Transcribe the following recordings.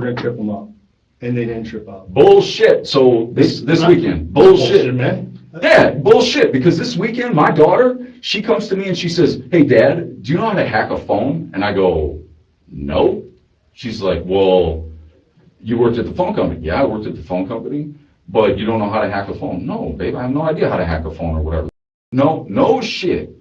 going to trip them up. And they didn't trip up. Bullshit. So this weekend, bullshit. Man. Yeah, bullshit. Because this weekend, my daughter, she comes to me and she says, "Hey, Dad, do you know how to hack a phone?" And I go, "No." She's like, "Well, you worked at the phone company." "Yeah, I worked at the phone company, but you don't know how to hack a phone." "No, babe, I have no idea how to hack a phone or whatever." No shit.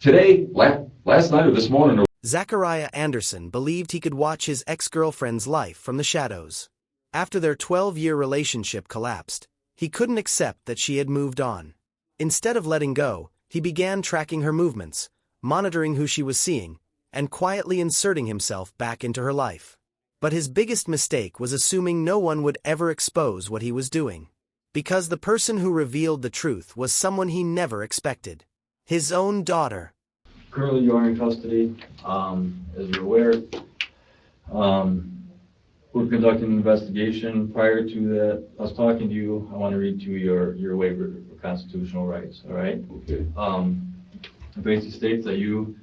Today, last night or this morning. Zachariah Anderson believed he could watch his ex-girlfriend's life from the shadows. After their 12-year relationship collapsed, he couldn't accept that she had moved on. Instead of letting go, he began tracking her movements, monitoring who she was seeing, and quietly inserting himself back into her life. But his biggest mistake was assuming no one would ever expose what he was doing. Because the person who revealed the truth was someone he never expected. His own daughter. Currently, you are in custody. As you're aware, we're conducting an investigation. Prior to that, us talking to you, I want to read to you your waiver of constitutional rights, all right? Okay. It basically states that you,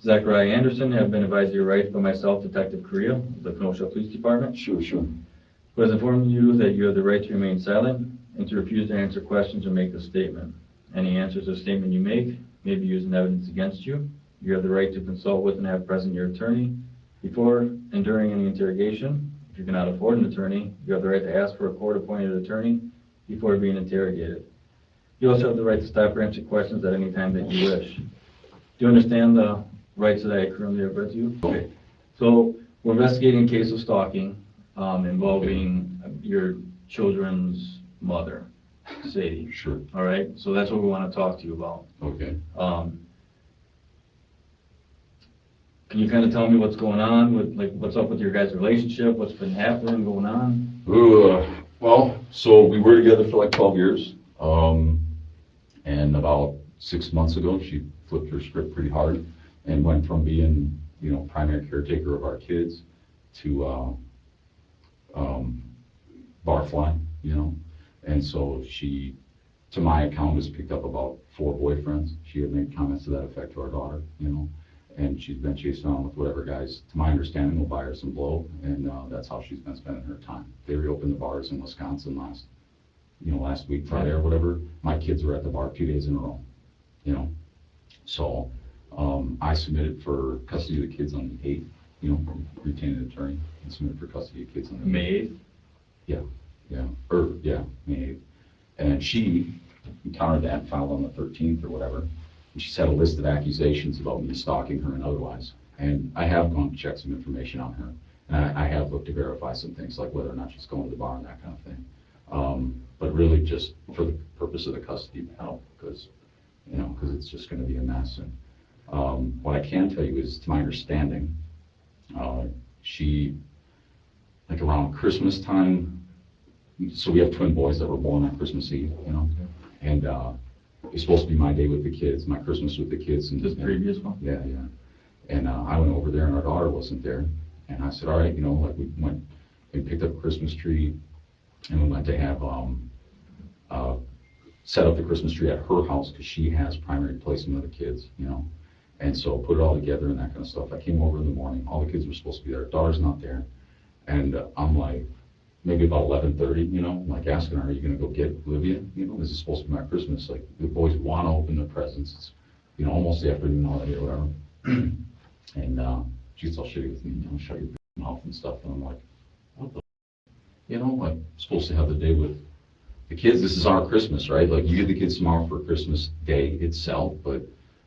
Zachariah Anderson, have been advised of your rights by myself, Detective Correa, of the Kenosha Police Department. Sure. Who has informed you that you have the right to remain silent and to refuse to answer questions or make a statement. Any answers or statement you make may be used in evidence against you. You have the right to consult with and have present your attorney before and during any interrogation. If you cannot afford an attorney, you have the right to ask for a court-appointed attorney before being interrogated. You also have the right to stop or answer questions at any time that you wish. Do you understand the rights that I currently have read to you? Okay. So we're investigating a case of stalking involving your children's mother, Sadie. Sure. All right, so that's what we want to talk to you about. Okay. Can you kind of tell me what's going on with, like, what's up with your guys' relationship? What's been happening, going on? Well, so we were together for like 12 years. And about 6 months ago, she flipped her script pretty hard and went from being, primary caretaker of our kids to barfly, And so she, to my account, has picked up about 4 boyfriends. She had made comments to that effect to our daughter, And she's been chasing around with whatever guys, to my understanding, will buy her some blow, and that's how she's been spending her time. They reopened the bars in Wisconsin last week, Friday or whatever. My kids were at the bar 2 days in a row, So I submitted for custody of the kids on the 8th, retained an attorney, and submitted for custody of kids on the May 8th? May 8th. And she encountered that and filed on the 13th or whatever. And she's had a list of accusations about me stalking her and otherwise. And I have gone to check some information on her. And I have looked to verify some things, like whether or not she's going to the bar and that kind of thing. But really just for the purpose of the custody battle, because it's just going to be a mess. And what I can tell you is, to my understanding, she, like around Christmas time, so we have twin boys that were born on Christmas Eve, and it was supposed to be my day with the kids, my Christmas with the kids. This previous one? Yeah. And I went over there and our daughter wasn't there. And I said, all right, we went and picked up a Christmas tree, and we went to have set up the Christmas tree at her house because she has primary placement of the kids, And so put it all together and that kind of stuff. I came over in the morning. All the kids were supposed to be there. Daughter's not there. And I'm like, maybe about 11:30, like asking her, are you going to go get Olivia? This is supposed to be my Christmas. Like, the boys want to open their presents. It's, almost the afternoon already or whatever. And she gets all shitty with me, shut your mouth and stuff. And I'm like, what the like, supposed to have the day with the kids. This is our Christmas, right? Like, you give the kids tomorrow for Christmas Day itself, but,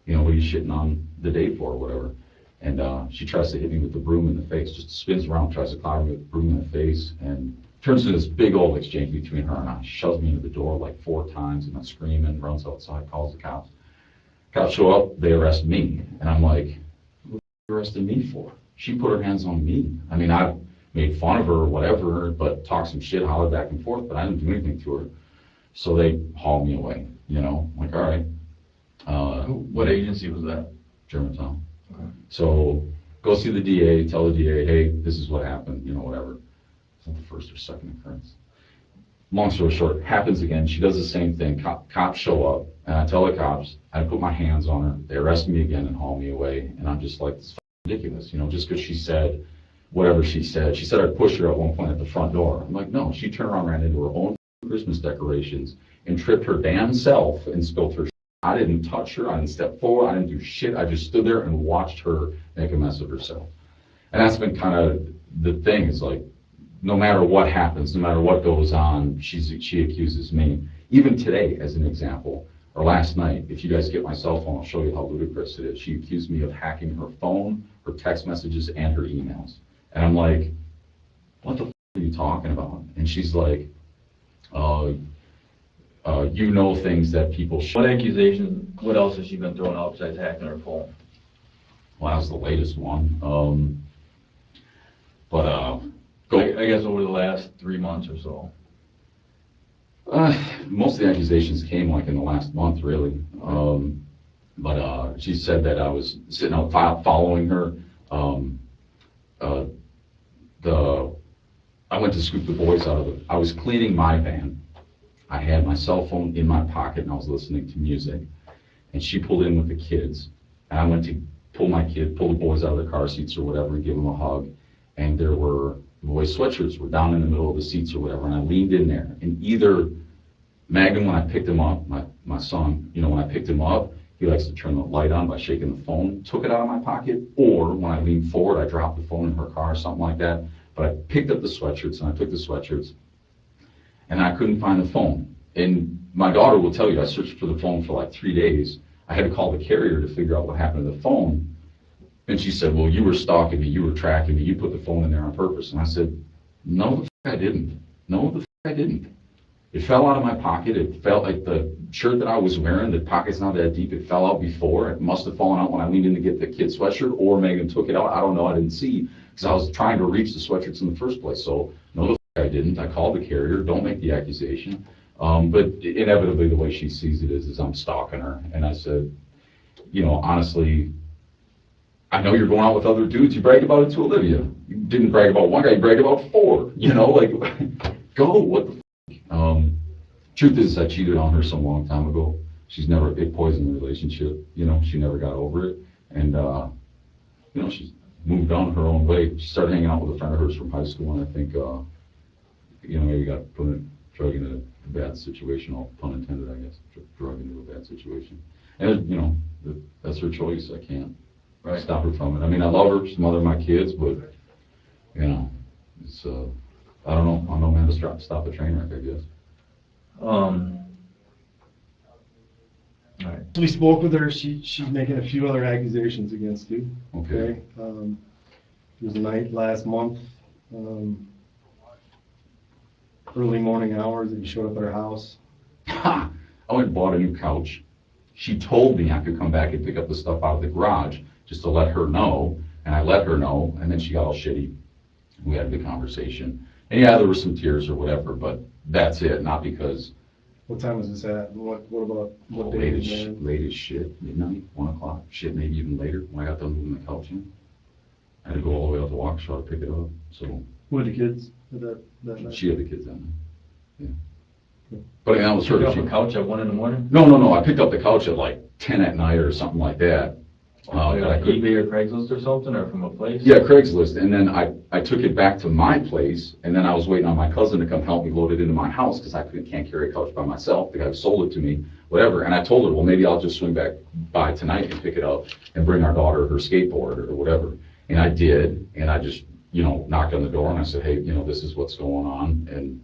what are you shitting on the day for or whatever? And she tries to hit me with the broom in the face, just spins around, tries to clown me with the broom in the face, and turns into this big old exchange between her and I. She shoves me into the door like 4 times, and I'm screaming, runs outside, calls the cops. Cops show up, they arrest me, and I'm like, what are you arresting me for? She put her hands on me. I mean, I made fun of her or whatever, but talked some shit, hollered back and forth, but I didn't do anything to her. So they hauled me away, like, all right. What agency was that? Germantown. Okay. So go see the DA, tell the DA, hey, this is what happened, whatever. It's not the first or second occurrence. Long story short, happens again. She does the same thing. Cops show up, and I tell the cops, I put my hands on her. They arrest me again and haul me away. And I'm just like, this is ridiculous, just because she said, whatever she said. She said I pushed her at one point at the front door. I'm like, no, she turned around, ran into her own Christmas decorations and tripped her damn self and spilled her. I didn't touch her. I didn't step forward. I didn't do shit. I just stood there and watched her make a mess of herself. And that's been kind of the thing. Is like, no matter what happens, no matter what goes on, she accuses me. Even today, as an example, or last night, if you guys get my cell phone, I'll show you how ludicrous it is. She accused me of hacking her phone, her text messages, and her emails. And I'm like, what the f*** are you talking about? And she's like, you know things that people should. What accusations, what else has she been throwing out besides hacking her phone? Well, that was the latest one. I guess over the last 3 months or so. Most of the accusations came like in the last month, really. But she said that I was sitting out following her. I went to scoop the boys out of it. I was cleaning my van. I had my cell phone in my pocket and I was listening to music. And she pulled in with the kids. And I went to pull the boys out of the car seats or whatever and give them a hug. And there were boys' sweatshirts were down in the middle of the seats or whatever. And I leaned in there. And either Megan, when I picked him up, my son, when I picked him up, he likes to turn the light on by shaking the phone, took it out of my pocket, or when I leaned forward, I dropped the phone in her car or something like that. But I picked up the sweatshirts and I took the sweatshirts and I couldn't find the phone. And my daughter will tell you, I searched for the phone for like 3 days. I had to call the carrier to figure out what happened to the phone. And she said, well, you were stalking me, you were tracking me, you put the phone in there on purpose. And I said, no, the f*** I didn't. No, the f*** I didn't. It fell out of my pocket. It felt like the shirt that I was wearing, the pocket's not that deep. It fell out before. It must have fallen out when I leaned in to get the kid's sweatshirt, or Megan took it out. I don't know. I didn't see because I was trying to reach the sweatshirts in the first place. So no, the f*** I didn't. I called the carrier. Don't make the accusation. But inevitably, the way she sees it is I'm stalking her. And I said, honestly, I know you're going out with other dudes. You brag about it to Olivia. You didn't brag about one guy. You bragged about 4. Go. What the f***? Truth is, I cheated on her some long time ago. She's never, it poisoned the relationship. She never got over it. And, she's moved on her own way. She started hanging out with a friend of hers from high school, and I think, maybe got drug into a bad situation, all pun intended, I guess, drug into a bad situation. And, that's her choice. I can't stop her from it. I mean, I love her. She's the mother of my kids, but, it's, I don't know. I'm no man to stop a train wreck, I guess. All right. We spoke with her. She's making a few other accusations against you. Okay. There was a night last month, early morning hours, that you showed up at her house. I went and bought a new couch. She told me I could come back and pick up the stuff out of the garage just to let her know, and I let her know, and then she got all shitty. We had a big conversation. And yeah, there were some tears or whatever, but that's it, not because... What time was this at? What about, what day was it? Late as shit, midnight, 1 o'clock, shit, maybe even later, when I got done moving the couch in. I had to go all the way out to Waukesha to pick it up, so... Who had the kids at that night? She had the kids in there, yeah. But that was her... Picked up a couch at 1 in the morning? No, I picked up the couch at like 10 at night or something like that. Like eBay or Craigslist or something, or from a place? Yeah, Craigslist, and then I took it back to my place, and then I was waiting on my cousin to come help me load it into my house, because I can't carry a couch by myself. The guy who sold it to me, whatever, and I told her, well, maybe I'll just swing back by tonight and pick it up and bring our daughter her skateboard or whatever. And I did, and I just, knocked on the door, and I said, hey, this is what's going on, and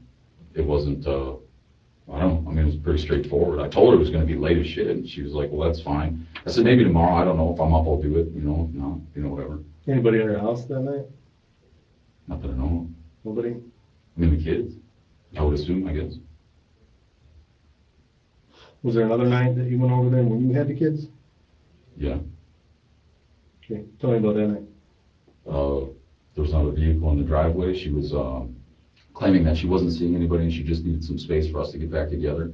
it wasn't, it was pretty straightforward. I told her it was going to be late as shit, and she was like, well, that's fine. I said, maybe tomorrow, I don't know, if I'm up, I'll do it, whatever. Anybody at her house that night? Not that I know of. Nobody? I mean, the kids, I would assume, I guess. Was there another night that you went over there when you had the kids? Yeah. Okay, tell me about that night. There was another vehicle in the driveway. She was claiming that she wasn't seeing anybody and she just needed some space for us to get back together.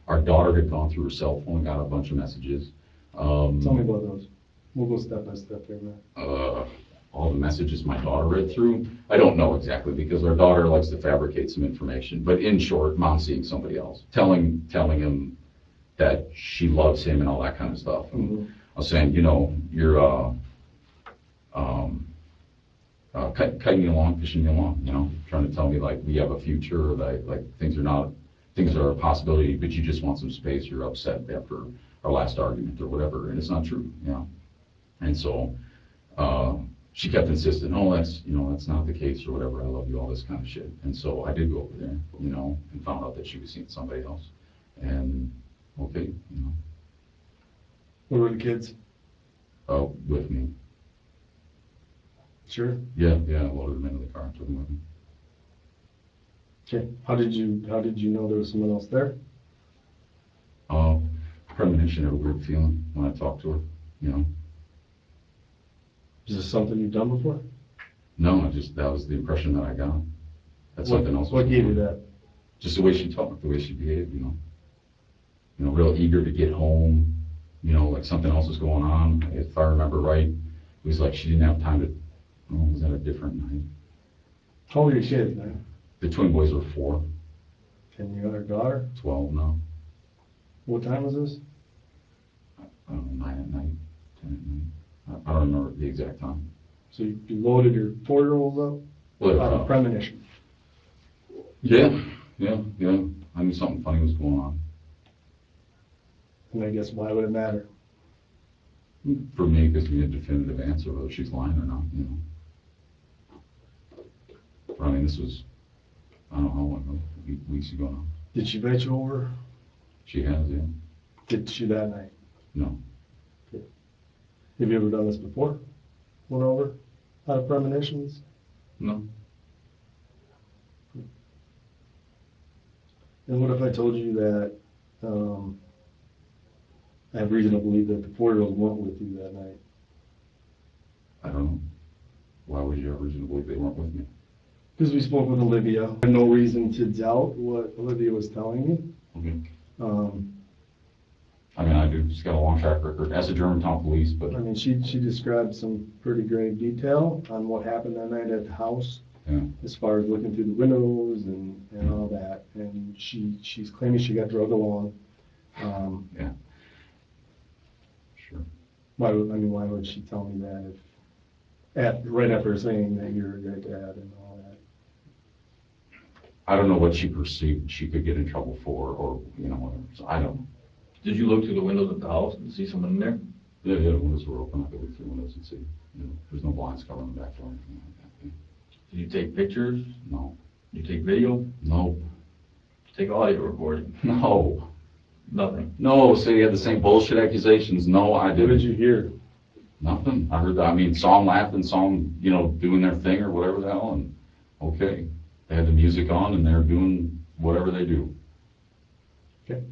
Our daughter had gone through her cell phone and got a bunch of messages. Tell me about those. We'll go step by step there, man. All the messages my daughter read through. I don't know exactly, because our daughter likes to fabricate some information. But in short, mom's seeing somebody else, telling him that she loves him and all that kind of stuff. And I was saying, you're kiting me along, pushing me along, you know, trying to tell me like we have a future, or like things are a possibility, but you just want some space. You're upset after our last argument or whatever, and it's not true, you know. And so she kept insisting, oh, that's not the case or whatever. I love you, all this kind of shit. And so I did go over there, you know, and found out that she was seeing somebody else. And okay, you know. Where were the kids? With me. Sure. Yeah, I loaded them into the car and took them with me. Okay. How did you know there was someone else there? Premonition, had a weird feeling when I talked to her, you know. Is this something you've done before? No, that was the impression that I got. That's something else. What gave you that? Just the way she talked, the way she behaved, you know. You know, real eager to get home, you know, like something else was going on. If I remember right, it was like she didn't have time to, was that a different night? How old are your kids, man? The twin boys were 4. And your other daughter? 12 now. What time was this? I don't know, 9 at night, 10 at night. I don't remember the exact time. So you loaded your 4-year-olds up? Well, Out of premonition. Yeah. I knew something funny was going on. And I guess why would it matter? For me, because we had a definitive answer whether she's lying or not, you know. But I mean, this was, I don't know how long, weeks ago now. Did she invite you over? She has, yeah. Did she that night? No. Have you ever done this before? Went over out of premonitions? No. And what if I told you that I have reason to believe that the 4-year-olds weren't with you that night? I don't know. Why would you have reason to believe they weren't with me? Because we spoke with Olivia. I had no reason to doubt what Olivia was telling me. Okay. I mean, I do. She's got a long track record as a Germantown police, but I mean, she described some pretty grave detail on what happened that night at the house, yeah. as far as looking through the windows and all that. And she's claiming she got drugged along. Yeah. Sure. Why would she tell me that right after saying that you're a great dad and all that? I don't know what she perceived she could get in trouble for, or you know, whatever. So I don't know. Did you look through the windows of the house and see someone in there? Yeah, the windows were open. I could look through windows and see. You know, there's no blinds covering the back door or anything like that. Did you take pictures? No. Did you take video? No. Take audio recording? No. Nothing. No. So you had the same bullshit accusations? No, I didn't. What did you hear? Nothing. I heard that. I mean, saw them laughing, saw them, you know, doing their thing or whatever the hell, and okay. They had the music on and they're doing whatever they do. Okay.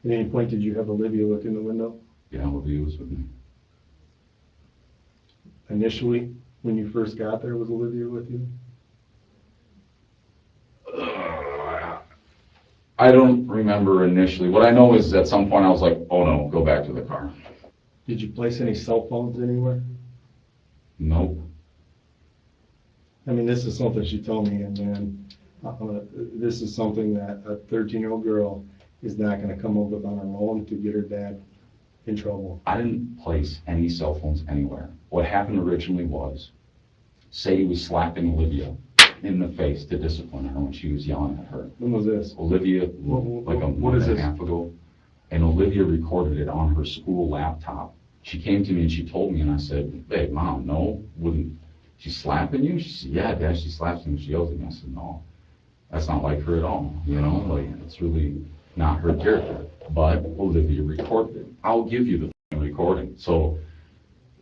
At any point, did you have Olivia look in the window? Yeah, Olivia was with me. Initially, when you first got there, was Olivia with you? I don't remember initially. What I know is at some point I was like, oh no, go back to the car. Did you place any cell phones anywhere? Nope. I mean, this is something she told me, and then this is something that a 13-year-old girl is not going to come up with on her own to get her dad in trouble. I didn't place any cell phones anywhere. What happened originally was, Sadie was slapping Olivia in the face to discipline her when she was yelling at her. When was this? Olivia, like a month and a half ago, and Olivia recorded it on her school laptop. She came to me and she told me, and I said, hey, Mom, no, wouldn't. She's slapping you? She said, yeah, Dad, she slaps me and she yells at me. I said, no, that's not like her at all. You know, like, it's really not her character. But Olivia recorded it. I'll give you the recording. So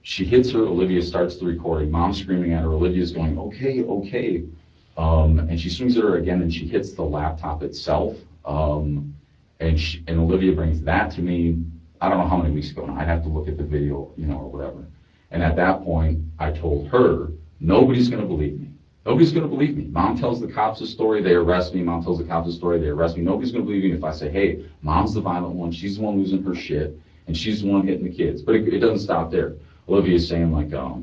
she hits her, Olivia starts the recording, Mom's screaming at her, Olivia's going, okay, okay. And she swings at her again and she hits the laptop itself. And Olivia brings that to me, I don't know how many weeks ago now. I'd have to look at the video, you know, or whatever. And at that point, I told her, nobody's going to believe me. Nobody's going to believe me. Mom tells the cops a story, they arrest me. Mom tells the cops a story, they arrest me. Nobody's going to believe me if I say, hey, Mom's the violent one. She's the one losing her shit, and she's the one hitting the kids. But it doesn't stop there. Olivia's saying, like, oh,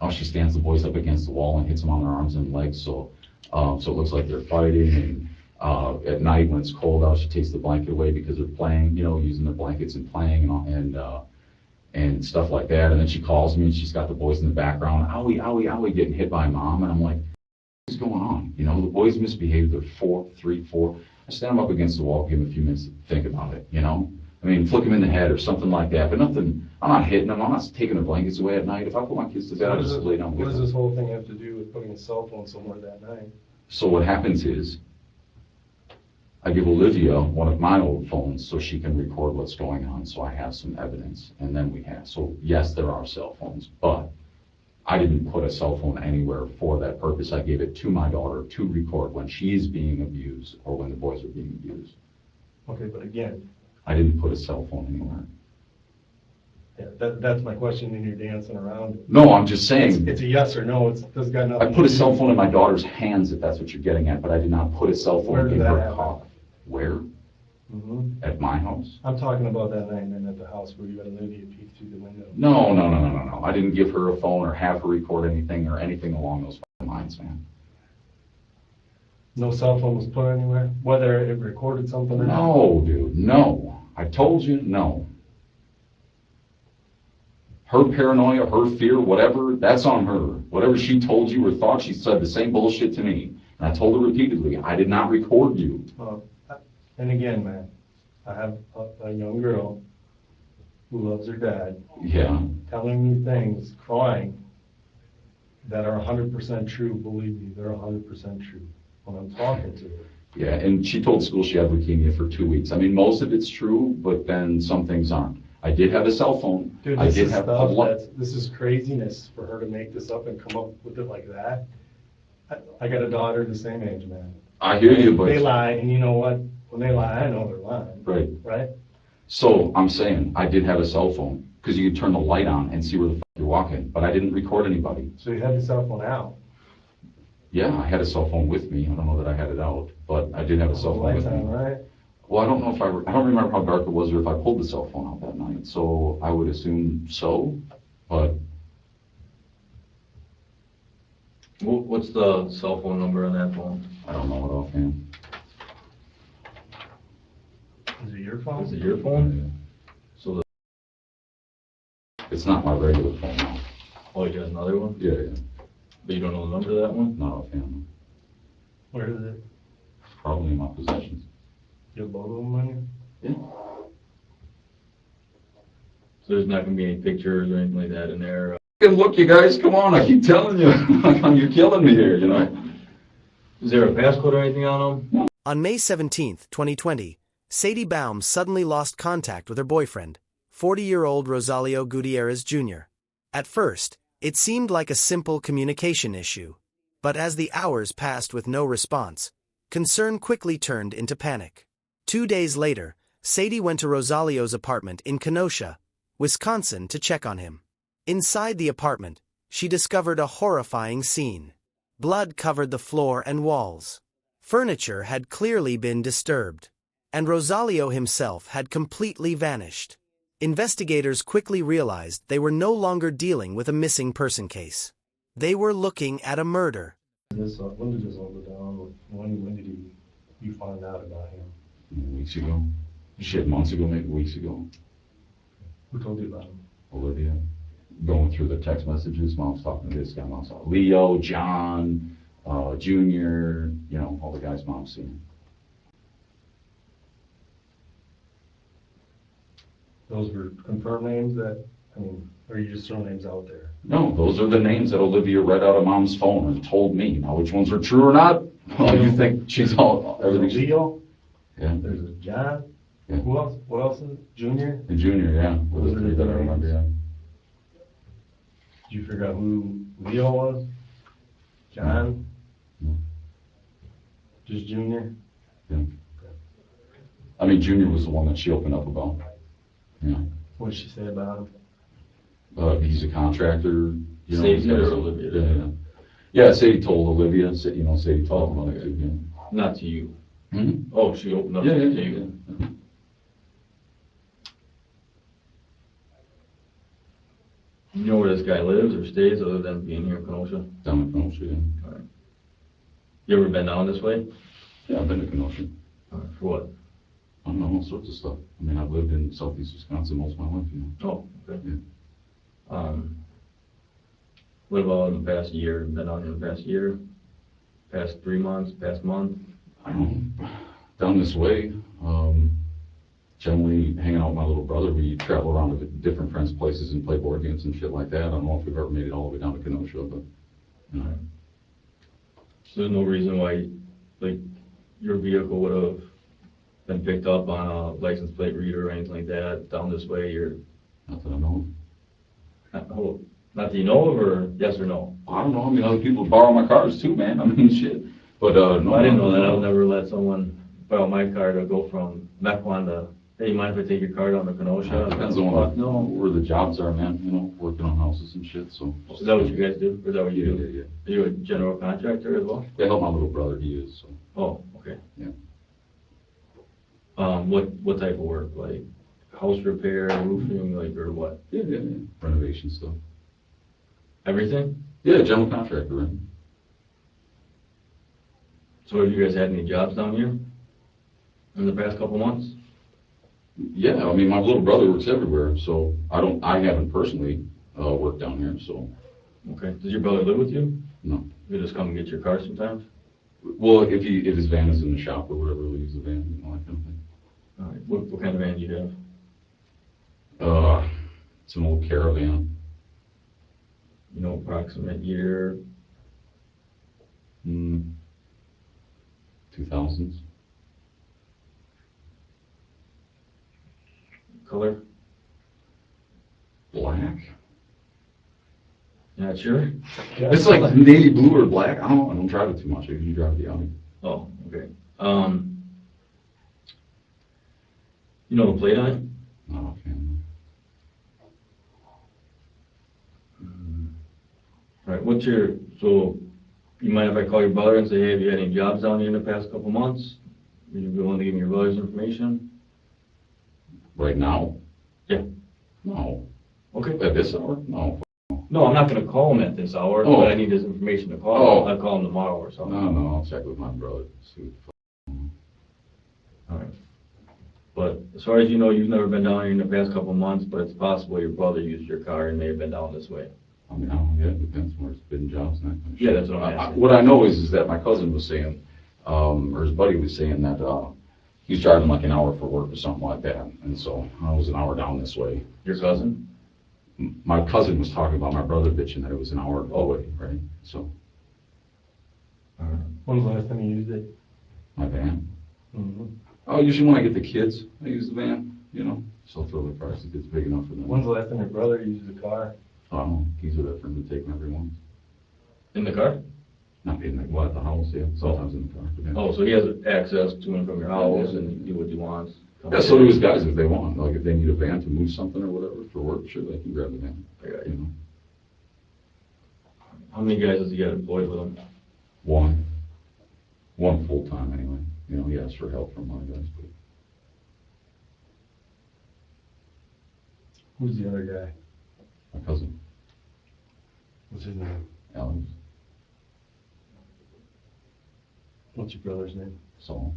she stands the boys up against the wall and hits them on their arms and legs, so it looks like they're fighting. And at night when it's cold out, she takes the blanket away because they're playing, you know, using their blankets and playing. and stuff like that. And then she calls me and she's got the boys in the background, owie, owie, owie, getting hit by mom. And I'm like, what's going on? You know, the boys misbehaved. They're 4. I stand them up against the wall, give them a few minutes to think about it, you know? I mean, flick them in the head or something like that, but nothing, I'm not hitting them. I'm not taking their blankets away at night. If I put my kids to bed, I just lay down with What does them. this whole thing have to do with putting a cell phone somewhere that night? So what happens is, I give Olivia one of my old phones so she can record what's going on, so I have some evidence, and then we have, so yes, there are cell phones, but I didn't put a cell phone anywhere for that purpose. I gave it to my daughter to record when she's being abused or when the boys are being abused. Okay, but again, I didn't put a cell phone anywhere. yeah, that's my question, and you're dancing around it. No, I'm just saying. It's a yes or no, it's got nothing. I put a to cell do- phone in my daughter's hands, if that's what you're getting at, but I did not put a cell Where phone did in that her happen? car. Where? Mhm. At my house? I'm talking about that night then at the house where you had Olivia peek through the window. No. I didn't give her a phone or have her record anything or anything along those lines, man. No cell phone was put anywhere, whether it recorded something or not? No, dude, no. I told you, no. Her paranoia, her fear, whatever, that's on her. Whatever she told you or thought, she said the same bullshit to me. And I told her repeatedly, I did not record you. And again, man, I have a young girl who loves her dad, Yeah, telling me things, crying, that are 100% true. Believe me, they're 100% true when I'm talking to her. yeah, and she told school she had leukemia for 2 weeks. I mean, most of it's true, but then some things aren't. I did have a cell phone. Dude, I this did is have stuff this is craziness for her to make this up and come up with it like that. I got a daughter the same age, man. I hear you, but. They lie, and you know what? When they lie, I know they're lying. Right. Right? So I'm saying I did have a cell phone because you could turn the light on and see where the fuck you're walking, but I didn't record anybody. So you had your cell phone out. Yeah, I had a cell phone with me. I don't know that I had it out, but I did have a cell phone with Lights on, me. right? Well, I don't know if I don't remember how dark it was or if I pulled the cell phone out that night, so I would assume so, but What's the cell phone number on that phone? I don't know it offhand. Is it your phone? Is it your phone? So It's not my regular phone now. oh, you got another one? Yeah, But you don't know the number to that one? not offhand. Where is it? Probably in my possessions. You have both of them on you? Yeah. So there's not gonna be any pictures or anything like that in there? Look, you guys, come on, I keep telling you, you're killing me here, you know? Is there a passcode or anything on them? On May 17, 2020, Sadie Baum suddenly lost contact with her boyfriend, 40-year-old Rosalio Gutierrez Jr. At first, it seemed like a simple communication issue, but as the hours passed with no response, concern quickly turned into panic. 2 days later, Sadie went to Rosalio's apartment in Kenosha, Wisconsin, to check on him. Inside the apartment, she discovered a horrifying scene. Blood covered the floor and walls. Furniture had clearly been disturbed, and Rosalio himself had completely vanished. Investigators quickly realized they were no longer dealing with a missing person case. They were looking at a murder. When did this all go down? When did you find out about him? Weeks ago. Shit, months ago, maybe weeks ago. Who told you about him? Olivia. Going through the text messages, mom's talking to this guy, mom's talking Leo, John, Junior, you know, all the guys mom's seen. Those were confirmed names that, or you just throw names out there? No, those are the names that Olivia read out of mom's phone and told me. Now, which ones are true or not? Well, you think she's all, There's a everything. Leo, Yeah, there's a John, Yeah. who else? What else is it? Junior? and Junior, yeah. Those are Three the that I remember, yeah. Did you figure out who Leo was? John? No. Just Junior? I mean, Junior was the one that she opened up about. Yeah. What did she say about him? He's a contractor, you know. Sadie he's got or his- Olivia? Yeah, yeah. Yeah, Sadie told Olivia, you know, Sadie told him about it too, yeah. Not to you. Hmm? Oh, she opened up Yeah, the yeah, table. yeah. You know where this guy lives or stays other than being here in Kenosha? Down in Kenosha, yeah. You ever been down this way? Yeah, I've been to Kenosha. For what? I don't know, all sorts of stuff. I mean, I've lived in southeast Wisconsin most of my life, you know. Oh, okay. Yeah. What about in the past year? Been down here in the past year? Past 3 months? Past month? I don't know, down this way, generally hanging out with my little brother. We travel around to different friends' places and play board games and shit like that. I don't know if we've ever made it all the way down to Kenosha, but, you know. So there's no reason why, like, your vehicle would have been picked up on a license plate reader or anything like that down this way? You're Not that I know not that you know of, or yes or no? of. I don't know, I mean, other people borrow my cars too, man. I mean, shit. But, no. I didn't know that. I'll never let someone borrow my car to go from Mequon to, hey, you mind if I take your car down to Kenosha? It depends on where the jobs are, man, you know, working on houses and shit, so. Is that what you guys do? Or is that what you Yeah, do? yeah, Are you a general contractor as well? yeah. I help my little brother, he is, so. Oh, okay. Yeah. What type of work? Like house repair, roofing, like, or what? Yeah. Renovation stuff. Everything? Yeah, general contractor, right? So have you guys had any jobs down here in the past couple months? Yeah, I mean, my little brother works everywhere, so I haven't personally, worked down here, so, Okay. Does your brother live with you? no. You just come and get your car sometimes? Well, if his van is in the shop or whatever, we'll use the van, you know, that kind of thing. All right. What kind of van do you have? It's an old Caravan, You know, approximate year? 2000s. Color? Black? You're not sure? It's like navy blue or black, I don't drive it too much, I usually drive the Audi. Oh, okay. You know the plate on it? No, okay. All right, so you mind if I call your brother and say, hey, have you had any jobs down here in the past couple months? Would you be willing to give me your brother's information? Right now? Yeah. No. Okay. At this hour? No. No, I'm not gonna call him at this hour, Oh. but I need his information to call Oh. him. I'll call him tomorrow or something. No, I'll check with my brother, see what the fuck. All right. But as far as you know, you've never been down here in the past couple months, but it's possible your brother used your car and may have been down this way. I mean, it depends where it's been jobs and that kind of shit. Yeah, that's what I'm asking. What I know is that my cousin was saying, or his buddy was saying that, he was driving like an hour for work or something like that, and so I was an hour down this way. Your cousin? My cousin was talking about my brother bitching that it was an hour away, right? So, When's the last time you used it? my van. Mm-hmm. Oh, usually when I get the kids, I use the van, you know, so throw the cars if it's big enough for them. When's the last time your brother used the car? He's with a friend to take every once. In the car? Not in the, well, at the house, yeah, sometimes in the car. Yeah. Oh, so he has access to and from your house and he can do what he wants? Yeah, so do his guys if they want, like if they need a van to move something or whatever for work, sure, they can grab the van, I got you you. know. How many guys does he got employed with him? One full-time anyway, you know, he asks for help from my guys, but Who's the other guy? my cousin, What's his name? Alex, What's your brother's name? Saul,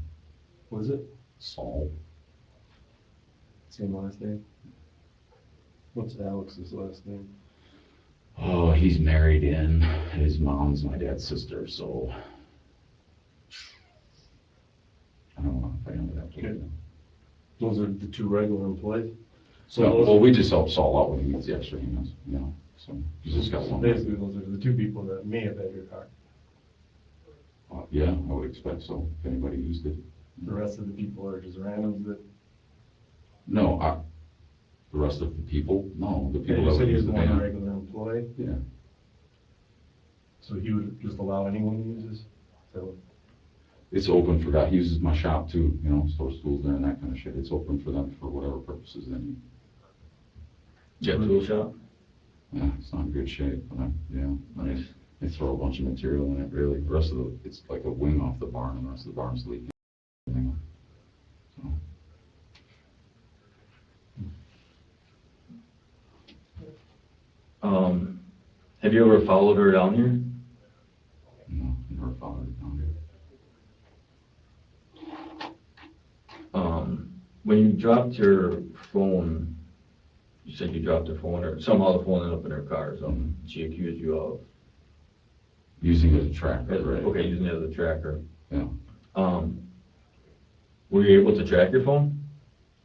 What is it? Saul, Same last name? What's Alex's last name? oh, he's married in, his mom's my dad's sister, so I don't know if I know that. Okay. Those are the two regular employees? So, those well, are- we just help Saul out when he needs the extra hands, you know, so he's just got one. Basically, those are the two people that may have had your car. Yeah, I would expect so, if anybody used it. The rest of the people are just randoms that, No, the rest of the people, no, the people you that said would he use was the one van. regular employee, Yeah, so he would just allow anyone to use this? So, it's open for that, he uses my shop too, you know, store stools there and that kind of shit, it's open for them for whatever purposes they need. You got a tool shop? Yeah, it's not in good shape, but yeah, Nice. they throw a bunch of material in it, really, the rest of it's like a wing off the barn, and the rest of the barn's leaking. So, Have you ever followed her down here? no, never followed it down here. when you dropped your phone, you said you dropped her phone, or somehow the phone ended up in her car or something. She accused you of, Using it as a tracker, right? okay, using it as a tracker. Yeah. Were you able to track your phone?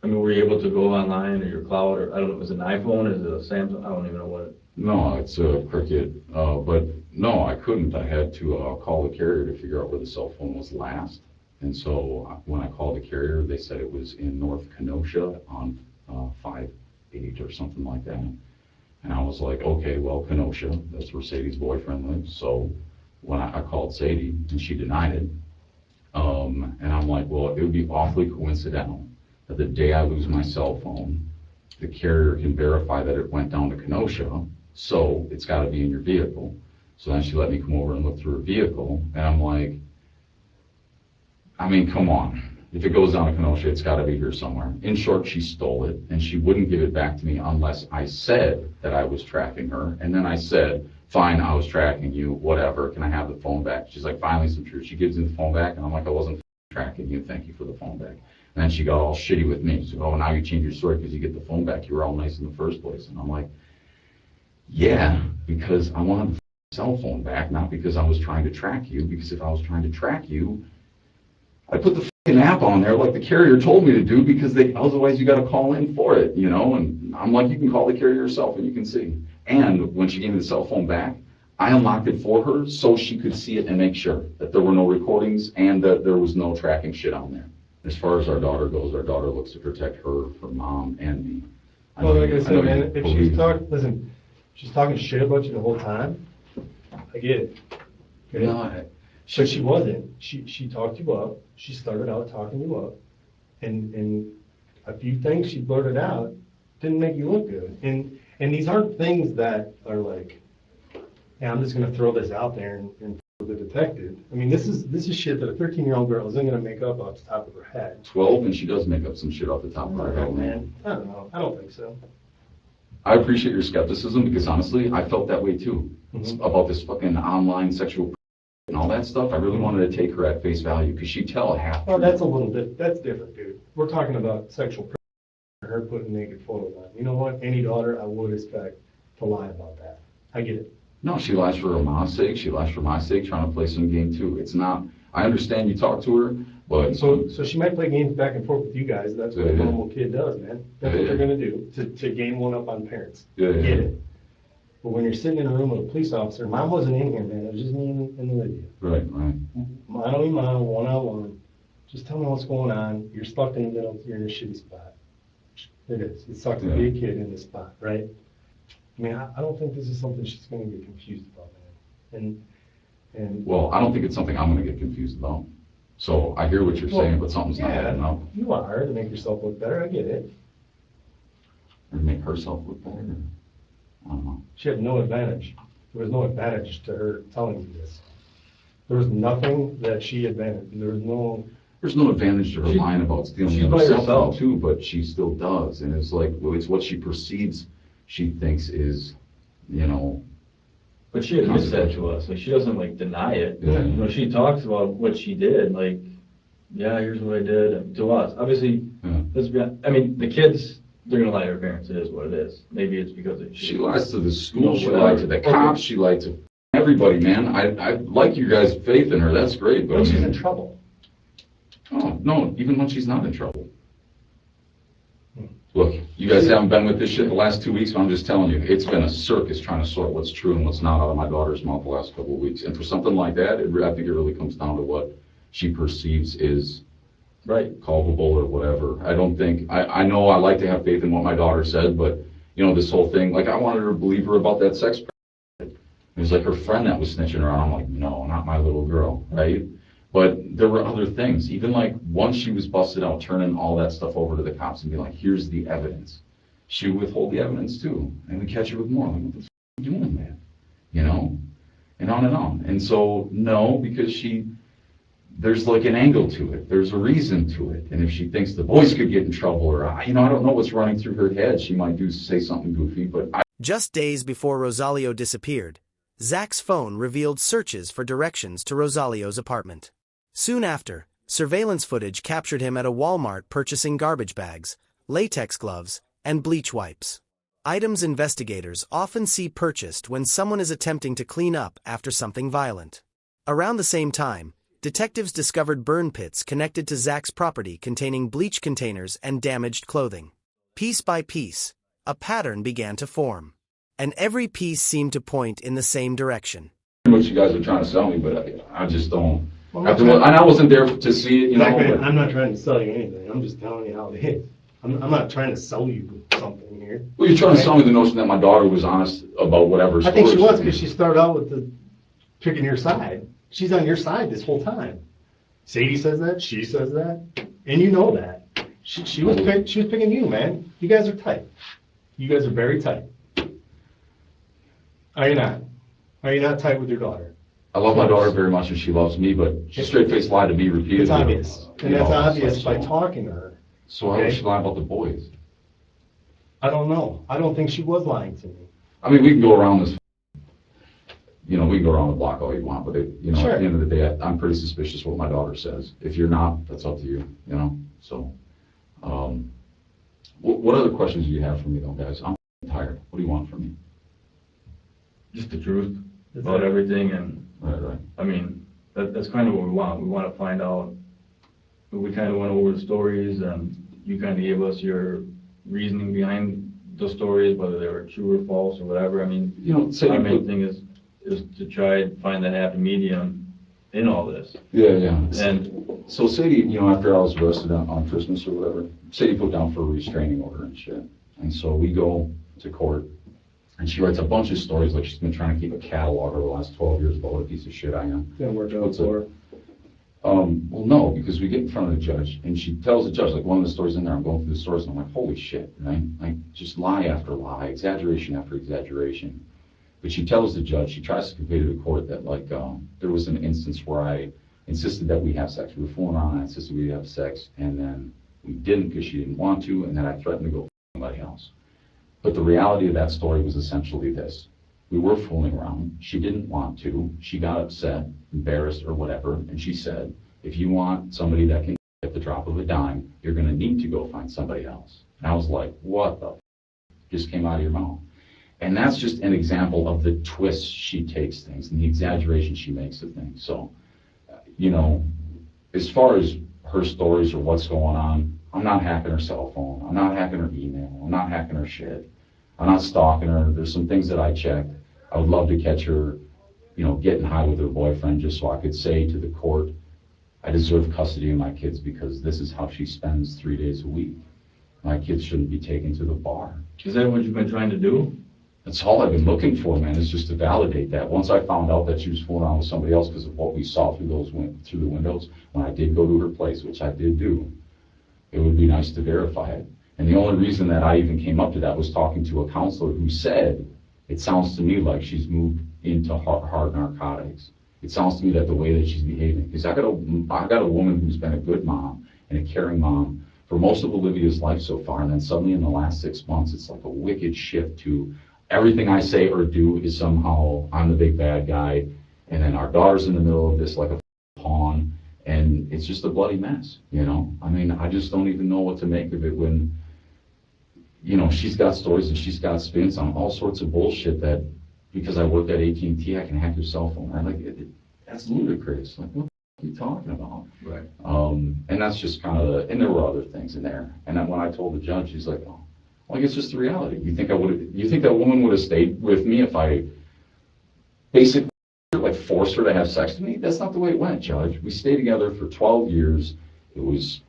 I mean, were you able to go online or your cloud, or I don't know, is it an iPhone, is it a Samsung? I don't even know what it. No, it's a Cricket, but no, I couldn't. I had to call the carrier to figure out where the cell phone was last. And so when I called the carrier, they said it was in North Kenosha on 5-8 or something like that. And I was like, okay, well, Kenosha, that's where Sadie's boyfriend lives. So when I called Sadie, and she denied it. And I'm like, well, it would be awfully coincidental that the day I lose my cell phone, the carrier can verify that it went down to Kenosha, so it's got to be in your vehicle. So then she let me come over and look through her vehicle, and I'm like, I mean, come on. If it goes down to Kenosha, it's got to be here somewhere. In short, she stole it, and she wouldn't give it back to me unless I said that I was tracking her. And then I said, fine, I was tracking you, whatever, can I have the phone back? She's like, finally some truth. She gives me the phone back, and I'm like, I wasn't tracking you, thank you for the phone back. And then she got all shitty with me. She said, oh, now you change your story because you get the phone back. You were all nice in the first place. And I'm like, yeah, because I wanted the cell phone back, not because I was trying to track you, because if I was trying to track you, I put the fucking app on there like the carrier told me to do, because otherwise you got to call in for it, you know? And I'm like, you can call the carrier yourself and you can see. And when she gave me the cell phone back, I unlocked it for her so she could see it and make sure that there were no recordings and that there was no tracking shit on there. As far as our daughter goes, our daughter looks to protect her mom and me. Well, like I said, man, if she's talking shit about you the whole time, I get it. Okay? No, But she wasn't. She talked you up. She started out talking you up. And a few things she blurted out didn't make you look good. And these aren't things that are like, hey, I'm just gonna throw this out there and the detective. I mean, this is shit that a 13-year-old girl isn't gonna make up off the top of her head. 12, and she does make up some shit off the top of her head, Man, I don't know. I don't think so. I appreciate your skepticism, because honestly, I felt that way too. About this fucking online sexual and all that stuff. I really wanted to take her at face value, because she'd tell half. Well, that's a little bit, that's different, dude. We're talking about sexual her putting naked photos on. You know what? Any daughter I would expect to lie about that. I get it. No, she lies for her mom's sake. She lies for my sake, trying to play some game too. It's not, I understand you talk to her, but. So she might play games back and forth with you guys. That's what a normal kid does, man. That's what they're gonna do, to gain one up on parents. Yeah. Get it. But when you're sitting in a room with a police officer, mom wasn't in here, man. It was just me and Olivia. Right. Mano y mano, one-on-one. Just tell me what's going on. You're stuck in the middle. You're in a shitty spot. It is. It sucks to be a kid in this spot, right? I mean, I don't think this is something she's going to get confused about, man. And Well, I don't think it's something I'm going to get confused about. So I hear what you're saying, but something's not adding up. You are, to make yourself look better. I get it. Or to make herself look better. I don't know. She had no advantage. There was no advantage to her telling you this. There was nothing that she advantaged. There's no advantage to her lying about stealing by her cell phone herself. too, but she still does. And it's like, well, it's what she perceives, she thinks is, you know. But she admits that to us, like, she doesn't, like, deny it. Yeah. You know, she talks about what she did, like, yeah, here's what I did, to us. Obviously, let's be honest, I mean, the kids, they're gonna lie to their parents, it is what it is. Maybe it's because She lies to the school, No, she whatever. lied to the cops, she lied to everybody, man. I like you guys' faith in her, that's great, but I When she's mean. in trouble. Oh, no, even when she's not in trouble. Look, you guys haven't been with this shit the last 2 weeks, but I'm just telling you, it's been a circus trying to sort what's true and what's not out of my daughter's mouth the last couple of weeks. And for something like that, I think it really comes down to what she perceives is right. culpable or whatever. I don't think, I know I like to have faith in what my daughter said, but, you know, this whole thing, like, I wanted her to believe her about that sex. It was like her friend that was snitching around. I'm like, no, not my little girl, right? But there were other things. Even like once she was busted out, turning all that stuff over to the cops and be like, here's the evidence. She would withhold the evidence too. And we catch her with more. Like, what the f are you doing, man? You know? And on and on. And so, no, because there's like an angle to it. There's a reason to it. And if she thinks the boys could get in trouble or, you know, I don't know what's running through her head. She might say something goofy, but Just days before Rosalio disappeared, Zach's phone revealed searches for directions to Rosalio's apartment. Soon after, Surveillance footage captured him at a Walmart purchasing garbage bags, latex gloves, and bleach wipes. Items investigators often see purchased when someone is attempting to clean up after something violent. Around the same time, detectives discovered burn pits connected to Zach's property containing bleach containers and damaged clothing. Piece by piece, a pattern began to form, and every piece seemed to point in the same direction. What you guys are trying to sell me, but I just don't. Well, And I wasn't there to see it, you know. Exactly. but- I'm not trying to sell you anything. I'm just telling you how it is. I'm not trying to sell you something here. Well, you're trying to sell me the notion that my daughter was honest about whatever. I think she story was, because she started out with the picking your side. She's on your side this whole time. Sadie says that, she says that, and you know that. She was picking you, man. You guys are tight. You guys are very tight. Are you not? Are you not tight with your daughter? I love my daughter very much and she loves me, but she straight-faced lied to me repeatedly. It's obvious, and You that's know, obvious so- by talking to her. So why would she lie about the boys? I don't know. I don't think she was lying to me. I mean, we can go around this, you know, we can go around the block all you want, but you know, Sure. at the end of the day, I'm pretty suspicious what my daughter says. If you're not, that's up to you, you know, so. What other questions do you have for me though, guys? I'm tired. What do you want from me? Just the truth about everything, and, Right. I mean, that's kind of what we want. We want to find out, we kind of went over the stories, and you kind of gave us your reasoning behind the stories, whether they were true or false or whatever. I mean, You know, say our you main put, thing is to try and find that happy medium in all this. yeah. And So Sadie, you know, after I was arrested on Christmas or whatever, Sadie put down for a restraining order and shit. And so we go to court, and she writes a bunch of stories, like she's been trying to keep a catalog over the last 12 years about what a piece of shit I am. Didn't work out What's for her. Well, no, because we get in front of the judge, and she tells the judge, like, one of the stories in there, I'm going through the stories, and I'm like, holy shit, right? Like, just lie after lie, exaggeration after exaggeration. But she tells the judge, she tries to convey to the court that, like, there was an instance where I insisted that we have sex. We were fooling around, I insisted we have sex, and then we didn't because she didn't want to, and then I threatened to go f somebody else. But the reality of that story was essentially this. We were fooling around. She didn't want to. She got upset, embarrassed, or whatever, and she said, if you want somebody that can at the drop of a dime, you're going to need to go find somebody else. And I was like, what the f just came out of your mouth? And that's just an example of the twists she takes things and the exaggeration she makes of things. So, you know, as far as her stories or what's going on, I'm not hacking her cell phone. I'm not hacking her email. I'm not hacking her shit. I'm not stalking her. There's some things that I checked. I would love to catch her, you know, getting high with her boyfriend just so I could say to the court, I deserve custody of my kids because this is how she spends 3 days a week. My kids shouldn't be taken to the bar. is that what you've been trying to do? That's all I've been looking for, man, is just to validate that. Once I found out that she was fooling around with somebody else because of what we saw through through the windows, when I did go to her place, which I did do, it would be nice to verify it. And the only reason that I even came up to that was talking to a counselor who said, it sounds to me like she's moved into hard narcotics. It sounds to me that the way that she's behaving, because I got a woman who's been a good mom and a caring mom for most of Olivia's life so far, and then suddenly in the last 6 months, it's like a wicked shift to everything I say or do is somehow I'm the big bad guy, and then our daughter's in the middle of this like a pawn, and it's just a bloody mess, you know? I mean, I just don't even know what to make of it when, you know, she's got stories and she's got spins on all sorts of bullshit that, because I worked at AT&T, I can hack your cell phone. I'm like, that's ludicrous. Like, what are you talking about? Right. And that's just kind of, and there were other things in there. And then when I told the judge, he's like, oh, like, it's just the reality. You think that woman would have stayed with me if I basically like forced her to have sex with me? That's not the way it went, Judge. We stayed together for 12 years. It was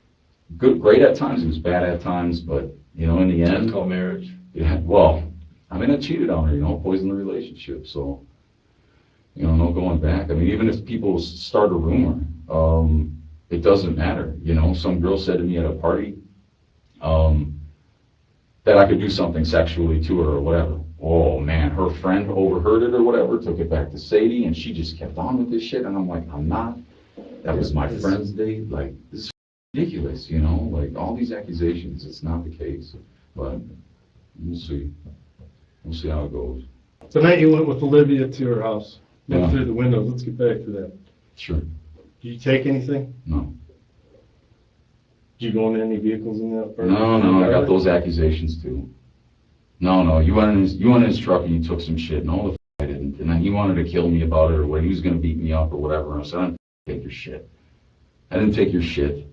good, great at times. It was bad at times, but you know, in the end, It's called marriage. yeah, well, I mean, I cheated on her, you know, poisoned the relationship. So, you know, no going back. I mean, even if people start a rumor, it doesn't matter. You know, some girl said to me at a party, that I could do something sexually to her or whatever. Oh man, her friend overheard it or whatever, took it back to Sadie, and she just kept on with this shit. And I'm like, I'm not. That was my friend's date. Like, this is ridiculous, you know? Like, all these accusations, it's not the case. But we'll see. We'll see how it goes. Tonight you went with Olivia to her house, looked Yeah. through the windows. Let's get back to that. Sure. Did you take anything? No. Did you go in any vehicles in that apartment? No, I got those accusations too. No, you went in his truck and you took some shit. No, the I didn't. And then he wanted to kill me about it, or what, he was going to beat me up or whatever. And I said, I didn't take your shit. I didn't take your shit.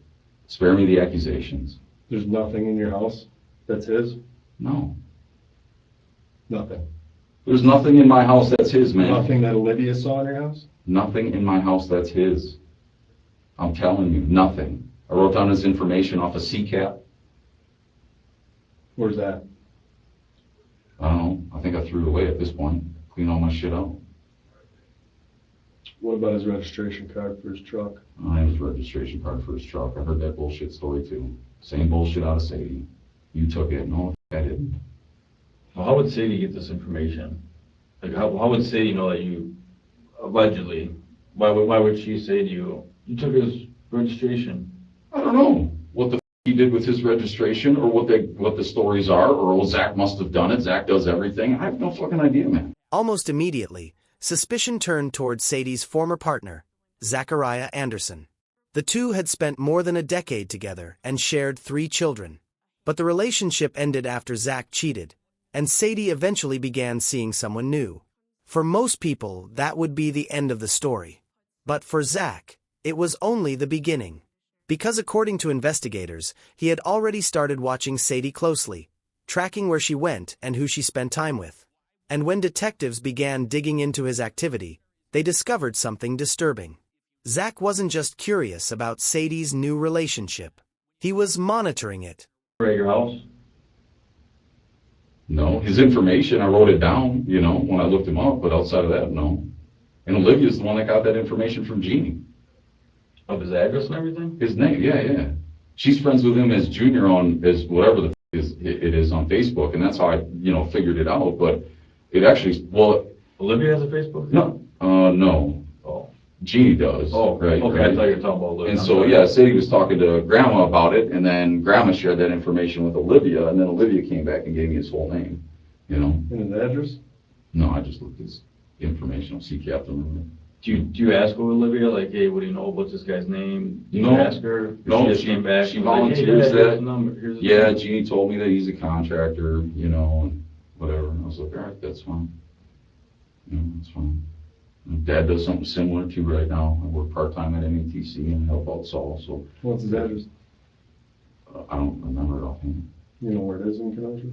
Spare me the accusations. There's nothing in your house that's his? No. Nothing. There's nothing in my house that's his, man. Nothing that Olivia saw in your house? Nothing in my house that's his. I'm telling you, nothing. I wrote down his information off a CCAP. Where's that? I don't know. I think I threw it away at this point. Clean all my shit out. What about his registration card for his truck? I don't have his registration card for his truck. I heard that bullshit story too. Same bullshit out of Sadie. You took it. No, I didn't. Well, how would Sadie get this information? Like, how would Sadie know that you, allegedly, why would she say to you, you took his registration? I don't know what the he did with his registration, or what the stories are, or oh, Zach must have done it. Zach does everything. I have no fucking idea, man. Almost immediately, suspicion turned toward Sadie's former partner, Zachariah Anderson. The two had spent more than a decade together and shared 3 children. But the relationship ended after Zach cheated, and Sadie eventually began seeing someone new. For most people, that would be the end of the story. But for Zach, it was only the beginning. Because according to investigators, he had already started watching Sadie closely, tracking where she went and who she spent time with. And when detectives began digging into his activity, they discovered something disturbing. Zach wasn't just curious about Sadie's new relationship. He was monitoring it. At your house? No, his information, I wrote it down, when I looked him up, but outside of that, no. And Olivia's the one that got that information from Jeannie. Of his address and everything? His name, yeah. She's friends with him as Junior as whatever it is on Facebook, and that's how I, figured it out. But it actually, Olivia has a Facebook? No. Oh. Jeannie does. Oh, right. Okay, right. I thought you were talking about Olivia. And so, Sadie was talking to Grandma about it, and then Grandma shared that information with Olivia, and then Olivia came back and gave me his whole name, And his address? No, I just looked at his information on CCAP. Do you ask Olivia, like, hey, what do you know about this guy's name? Do you No. ask her? No, She just came back. she and was like, volunteers hey, Dad, that. here's his number, here's his Yeah, number. Jeannie told me that he's a contractor, and whatever. And I was like, all right, that's fine. That's fine. And Dad does something similar too right now. I work part-time at METC and help out Saul, so What's his address? I don't remember it offhand. You know where it is in Kenosha?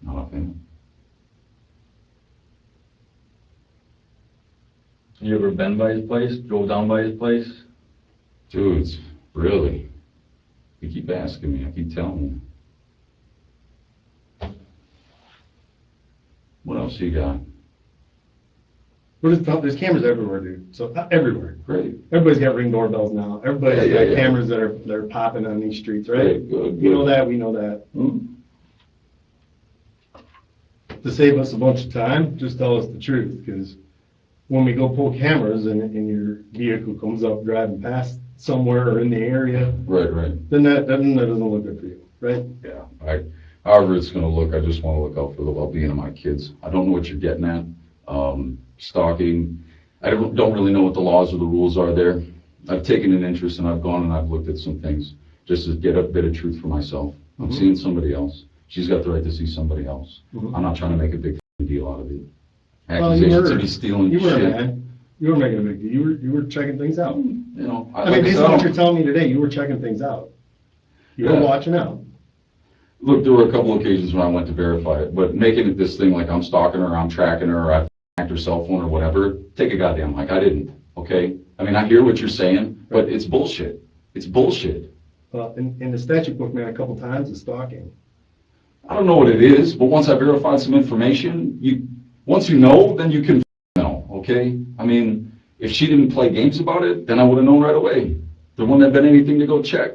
Not offhand. You ever been by his place? Drove down by his place? Dudes, really? You keep asking me, I keep telling you. What else you got? There's cameras everywhere, dude. So, everywhere. Great. Everybody's got Ring doorbells now. Everybody's Yeah, got yeah. cameras that are popping on these streets, right? Great, good. You know that, we know that. To save us a bunch of time, just tell us the truth, because when we go pull cameras and your vehicle comes up driving past somewhere or in the area, Right. then that doesn't look good for you, right? Yeah. However it's going to look, I just want to look out for the well-being of my kids. I don't know what you're getting at. Stalking. I don't really know what the laws or the rules are there. I've taken an interest and I've gone and I've looked at some things just to get a bit of truth for myself. I'm seeing somebody else. She's got the right to see somebody else. I'm not trying to make a big deal out of it. Accusations of me stealing You were, shit. man. You were making a big deal. You were checking things out. I mean, based on what you're telling me today, you were checking things out. You were watching out. Look, there were a couple of occasions when I went to verify it, but making it this thing like I'm stalking her, I'm tracking her, I've hacked her cell phone or whatever, take a goddamn hike. I didn't, okay? I mean, I hear what you're saying, but it's bullshit. It's bullshit. In the statute book, man, a couple times is stalking. I don't know what it is, but once I verified some information, once you know, then you can know, okay? I mean, if she didn't play games about it, then I would have known right away. There wouldn't have been anything to go check.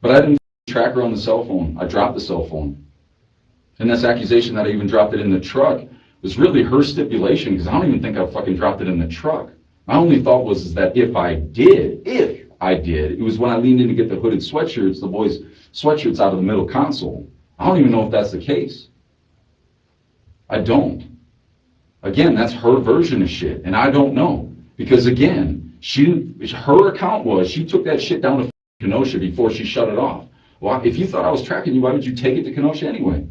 But I didn't track her on the cell phone. I dropped the cell phone. And this accusation that I even dropped it in the truck was really her stipulation, because I don't even think I fucking dropped it in the truck. My only thought was that if I did, it was when I leaned in to get the hooded sweatshirts, the boys' sweatshirts out of the middle console. I don't even know if that's the case. I don't. Again, that's her version of shit, and I don't know. Because again, her account was, she took that shit down to Kenosha before she shut it off. Well, if you thought I was tracking you, why would you take it to Kenosha anyway?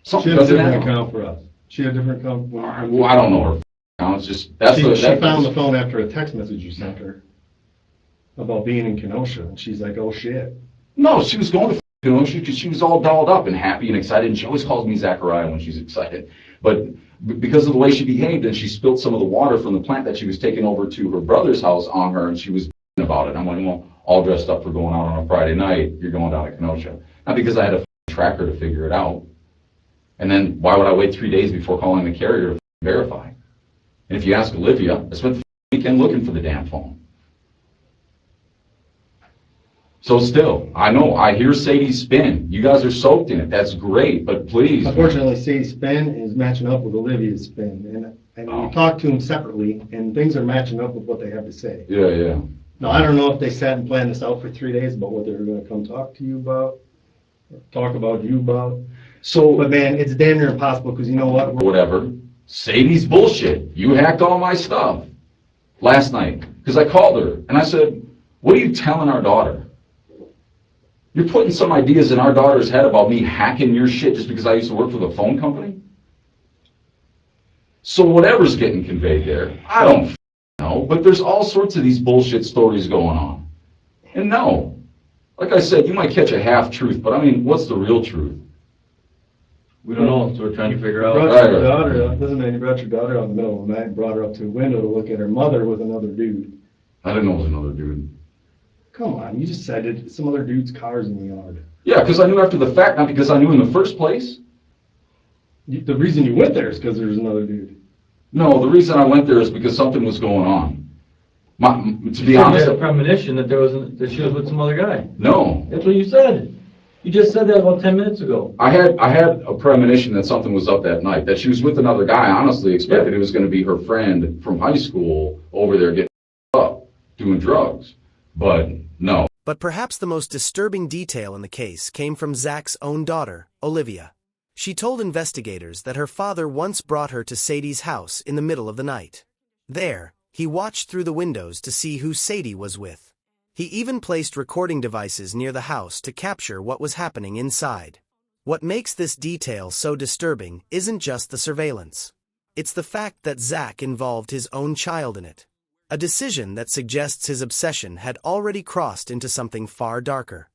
She Something had a doesn't different add up. account for us. She had a different account. Well, I don't know her account. It's just, that's She the, found the phone after a text message you sent her about being in Kenosha, and she's like, oh, shit. No, she was going to Kenosha because she was all dolled up and happy and excited, and she always calls me Zachariah when she's excited. But because of the way she behaved, and she spilled some of the water from the plant that she was taking over to her brother's house on her, and she was about it. I'm like, well, all dressed up for going out on a Friday night, you're going down to Kenosha. Not because I had a tracker to figure it out. And then why would I wait 3 days before calling the carrier to verify? And if you ask Olivia, I spent the weekend looking for the damn phone. So still, I know, I hear Sadie's spin. You guys are soaked in it. That's great, but please. Unfortunately, Sadie's spin is matching up with Olivia's spin, and Oh. we talked to them separately, and things are matching up with what they have to say. Yeah, yeah. Now, I don't know if they sat and planned this out for 3 days about what they were gonna come talk to you about, or talk about you about. So, But man, it's damn near impossible, because you know what? whatever. Sadie's bullshit. You hacked all my stuff last night. Because I called her and I said, what are you telling our daughter? You're putting some ideas in our daughter's head about me hacking your shit just because I used to work for the phone company? So whatever's getting conveyed there, I don't know, but there's all sorts of these bullshit stories going on. And no, like I said, you might catch a half-truth, but I mean, what's the real truth? We don't know, so we're trying to figure out. Brought your daughter, doesn't mean you brought your daughter out in the middle of the night and brought her up to a window to look at her mother with another dude. I didn't know it was another dude. Come on, you just said it, some other dude's car's in the yard. Yeah, because I knew after the fact, not because I knew in the first place. The reason you went there is because there's another dude. No, the reason I went there is because something was going on. To be You honest, had a premonition that that she was with some other guy. no. That's what you said. You just said that about 10 minutes ago. I had a premonition that something was up that night, that she was with another guy. I honestly expected it was going to be her friend from high school over there getting up, doing drugs. But no. But perhaps the most disturbing detail in the case came from Zach's own daughter, Olivia. She told investigators that her father once brought her to Sadie's house in the middle of the night. There, he watched through the windows to see who Sadie was with. He even placed recording devices near the house to capture what was happening inside. What makes this detail so disturbing isn't just the surveillance. It's the fact that Zach involved his own child in it. A decision that suggests his obsession had already crossed into something far darker.